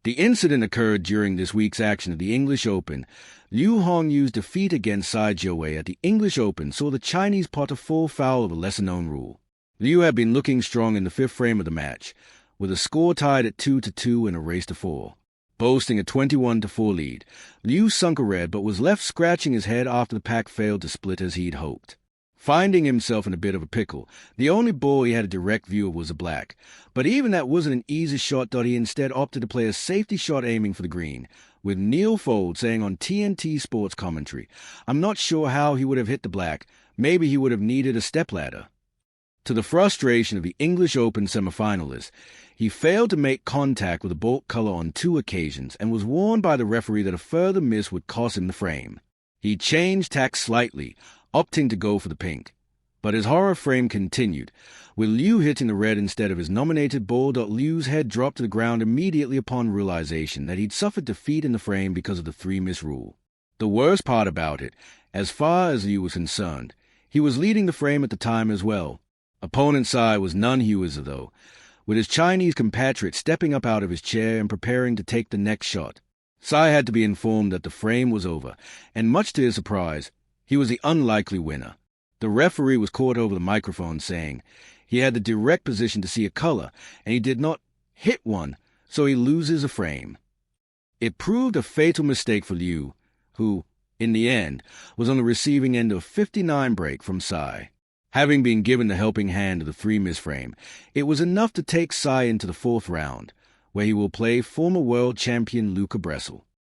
The incident occurred during this week's action at the English Open. Liu Hongyu's defeat against Tsai Jiawei at the English Open saw the Chinese putter fall foul of a lesser-known rule. Liu had been looking strong in the fifth frame of the match, with a score tied at 2-2 in a race to 4. Boasting a 21-4 lead, Liu sunk a red but was left scratching his head after the pack failed to split as he'd hoped. Finding himself in a bit of a pickle, the only ball he had a direct view of was a black. But even that wasn't an easy shot. He instead opted to play a safety shot aiming for the green, with Neil Fold saying on TNT Sports commentary, "I'm not sure how he would have hit the black. Maybe he would have needed a stepladder." To the frustration of the English Open semifinalist, he failed to make contact with the baulk color on 2 occasions and was warned by the referee that a further miss would cost him the frame. He changed tack slightly, opting to go for the pink. But his horror frame continued, with Liu hitting the red instead of his nominated ball. Liu's head dropped to the ground immediately upon realization that he'd suffered defeat in the frame because of the 3-miss rule. The worst part about it, as far as Liu was concerned, he was leading the frame at the time as well. Opponent Tsai was none Hewiser, though, with his Chinese compatriot stepping up out of his chair and preparing to take the next shot. Tsai had to be informed that the frame was over, and much to his surprise, he was the unlikely winner. The referee was caught over the microphone saying he had the direct position to see a color, and he did not hit one, so he loses a frame. It proved a fatal mistake for Liu, who, in the end, was on the receiving end of a 59 break from Tsai. Having been given the helping hand of the 3-miss frame, it was enough to take Tsai into the 4th round, where he will play former world champion Luca Bressel.